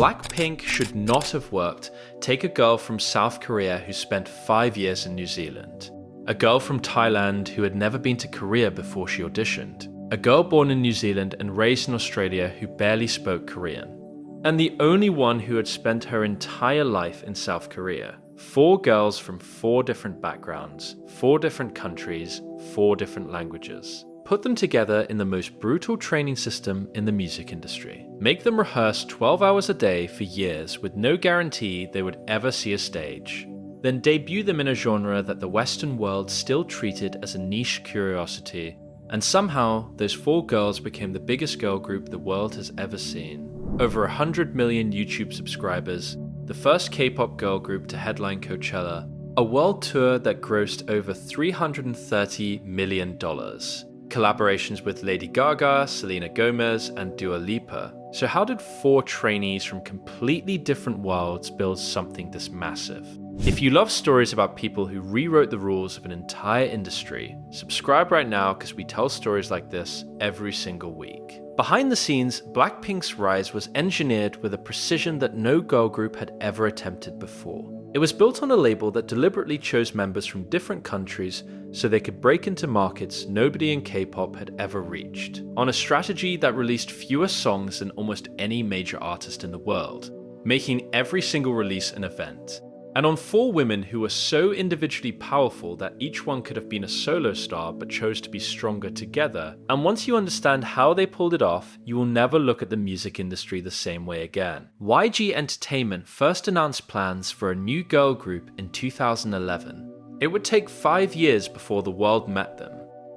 Blackpink should not have worked. Take a girl from South Korea who spent 5 years in New Zealand. A girl from Thailand who had never been to Korea before she auditioned. A girl born in New Zealand and raised in Australia who barely spoke Korean. And the only one who had spent her entire life in South Korea. 4 girls from 4 different backgrounds, 4 different countries, 4 different languages. Put them together in the most brutal training system in the music industry. Make them rehearse 12 hours a day for years with no guarantee they would ever see a stage. Then debut them in a genre that the Western world still treated as a niche curiosity. And somehow, those 4 girls became the biggest girl group the world has ever seen. Over 100 million YouTube subscribers, the first K-pop girl group to headline Coachella, a world tour that grossed over $330 million. Collaborations with Lady Gaga, Selena Gomez, and Dua Lipa. So how did 4 trainees from completely different worlds build something this massive? If you love stories about people who rewrote the rules of an entire industry, subscribe right now because we tell stories like this every single week. Behind the scenes, Blackpink's rise was engineered with a precision that no girl group had ever attempted before. It was built on a label that deliberately chose members from different countries so they could break into markets nobody in K-pop had ever reached, on a strategy that released fewer songs than almost any major artist in the world, making every single release an event. And on 4 women who were so individually powerful that each one could have been a solo star but chose to be stronger together. And once you understand how they pulled it off, you will never look at the music industry the same way again. YG Entertainment first announced plans for a new girl group in 2011. It would take 5 years before the world met them.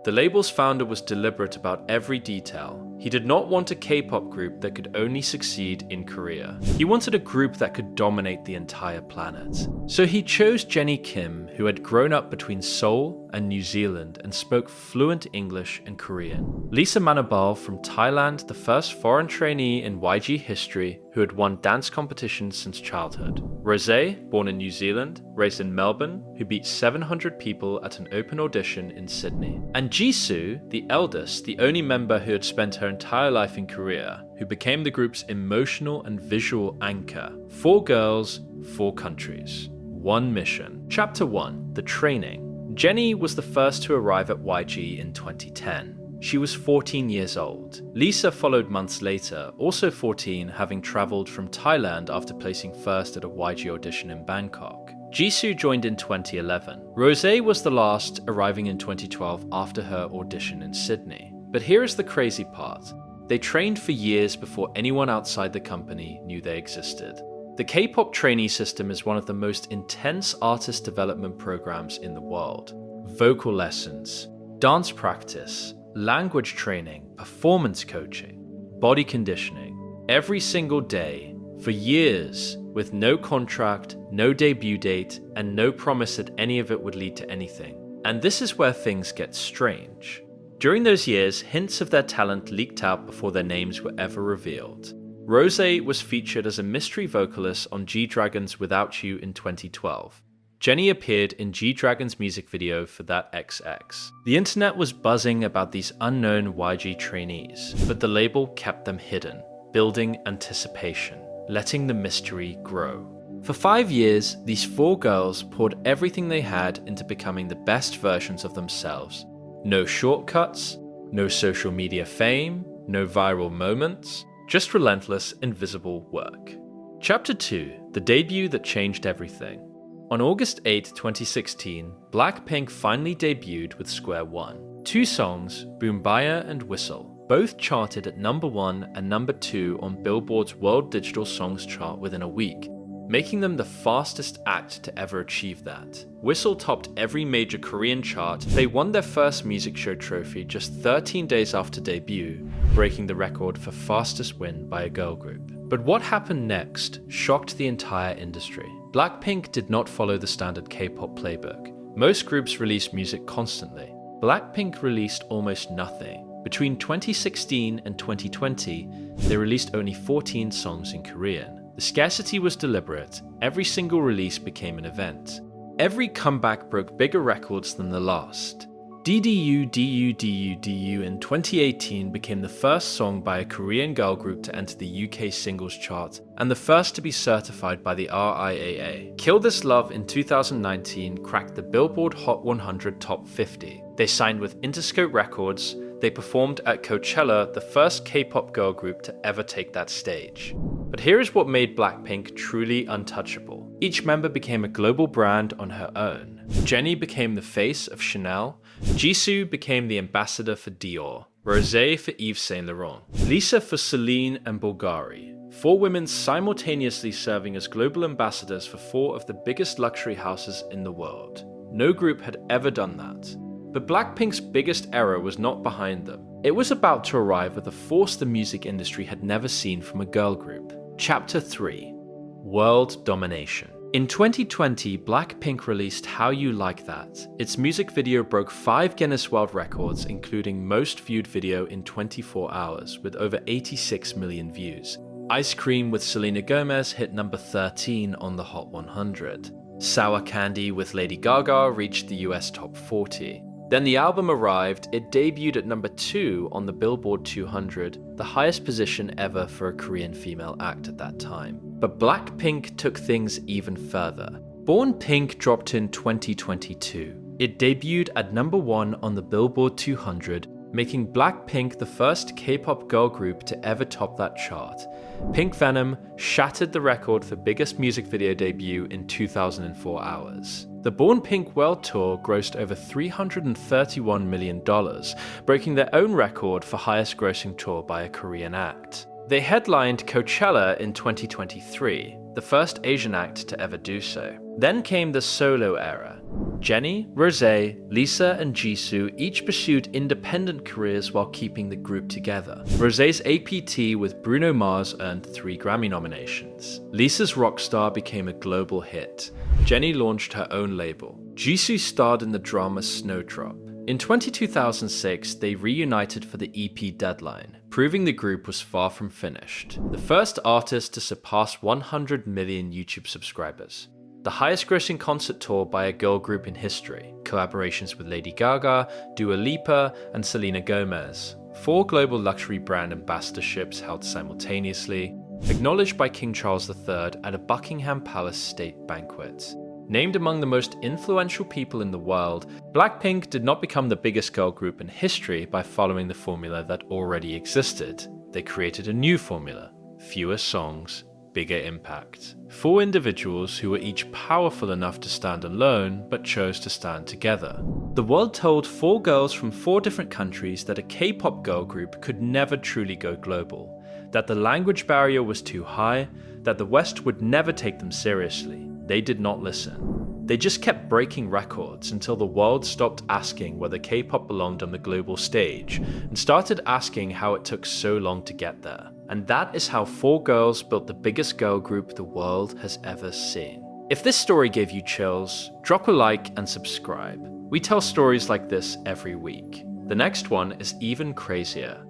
The label's founder was deliberate about every detail. He did not want a K-pop group that could only succeed in Korea. He wanted a group that could dominate the entire planet. So he chose Jennie Kim, who had grown up between Seoul and New Zealand and spoke fluent English and Korean. Lisa Manobal from Thailand, the first foreign trainee in YG history who had won dance competitions since childhood. Rosé, born in New Zealand, raised in Melbourne, who beat 700 people at an open audition in Sydney. And Jisoo, the eldest, the only member who had spent her entire life in Korea, who became the group's emotional and visual anchor. 4 girls, 4 countries, 1 mission. Chapter 1, the training. Jennie was the first to arrive at YG in 2010. She was 14 years old. Lisa followed months later, also 14, having travelled from Thailand after placing first at a YG audition in Bangkok. Jisoo joined in 2011. Rosé was the last, arriving in 2012 after her audition in Sydney. But here is the crazy part. They trained for years before anyone outside the company knew they existed. The K-pop trainee system is one of the most intense artist development programs in the world. Vocal lessons, dance practice, language training, performance coaching, body conditioning, every single day, for years, with no contract, no debut date, and no promise that any of it would lead to anything. And this is where things get strange. During those years, hints of their talent leaked out before their names were ever revealed. Rosé was featured as a mystery vocalist on G-Dragon's Without You in 2012. Jennie appeared in G-Dragon's music video for That XX. The internet was buzzing about these unknown YG trainees, but the label kept them hidden, building anticipation, letting the mystery grow. For 5 years, these 4 girls poured everything they had into becoming the best versions of themselves. No shortcuts, no social media fame, no viral moments, just relentless, invisible work. Chapter 2, the debut that changed everything. On August 8, 2016, Blackpink finally debuted with Square One. 2 songs, Boombayah and Whistle, both charted at number 1 and number 2 on Billboard's World Digital Songs chart within a week, making them the fastest act to ever achieve that. Whistle topped every major Korean chart. They won their first music show trophy just 13 days after debut, breaking the record for fastest win by a girl group. But what happened next shocked the entire industry. Blackpink did not follow the standard K-pop playbook. Most groups release music constantly. Blackpink released almost nothing. Between 2016 and 2020, they released only 14 songs in Korean. The scarcity was deliberate. Every single release became an event. Every comeback broke bigger records than the last. DDU in 2018 became the first song by a Korean girl group to enter the UK singles chart and the first to be certified by the RIAA. Kill This Love in 2019 cracked the Billboard Hot 100 Top 50. They signed with Interscope Records. They performed at Coachella, the first K-pop girl group to ever take that stage. But here is what made Blackpink truly untouchable. Each member became a global brand on her own. Jennie became the face of Chanel, Jisoo became the ambassador for Dior, Rosé for Yves Saint Laurent, Lisa for Celine and Bulgari. 4 women simultaneously serving as global ambassadors for 4 of the biggest luxury houses in the world. No group had ever done that. But Blackpink's biggest error was not behind them. It was about to arrive with a force the music industry had never seen from a girl group. Chapter 3: World Domination. In 2020, Blackpink released How You Like That. Its music video broke 5 Guinness World Records, including most viewed video in 24 hours, with over 86 million views. Ice Cream with Selena Gomez hit number 13 on the Hot 100. Sour Candy with Lady Gaga reached the US Top 40. Then the album arrived. It debuted at number 2 on the Billboard 200, the highest position ever for a Korean female act at that time. But Blackpink took things even further. Born Pink dropped in 2022. It debuted at number 1 on the Billboard 200, making Blackpink the first K-pop girl group to ever top that chart. Pink Venom shattered the record for biggest music video debut in 2004 hours. The Born Pink World Tour grossed over $331 million, breaking their own record for highest grossing tour by a Korean act. They headlined Coachella in 2023, the first Asian act to ever do so. Then came the solo era. Jennie, Rosé, Lisa, and Jisoo each pursued independent careers while keeping the group together. Rosé's APT with Bruno Mars earned 3 Grammy nominations. Lisa's Rockstar became a global hit. Jennie launched her own label. Jisoo starred in the drama Snowdrop. In 2006, they reunited for the EP Deadline, proving the group was far from finished. The first artist to surpass 100 million YouTube subscribers. The highest grossing concert tour by a girl group in history. Collaborations with Lady Gaga, Dua Lipa, and Selena Gomez. 4 global luxury brand ambassadorships held simultaneously. Acknowledged by King Charles III at a Buckingham Palace state banquet. Named among the most influential people in the world, Blackpink did not become the biggest girl group in history by following the formula that already existed. They created a new formula: fewer songs, bigger impact. 4 individuals who were each powerful enough to stand alone, but chose to stand together. The world told 4 girls from 4 different countries that a K-pop girl group could never truly go global, that the language barrier was too high, that the West would never take them seriously. They did not listen. They just kept breaking records until the world stopped asking whether K-pop belonged on the global stage and started asking how it took so long to get there. And that is how 4 girls built the biggest girl group the world has ever seen. If this story gave you chills, drop a like and subscribe. We tell stories like this every week. The next one is even crazier.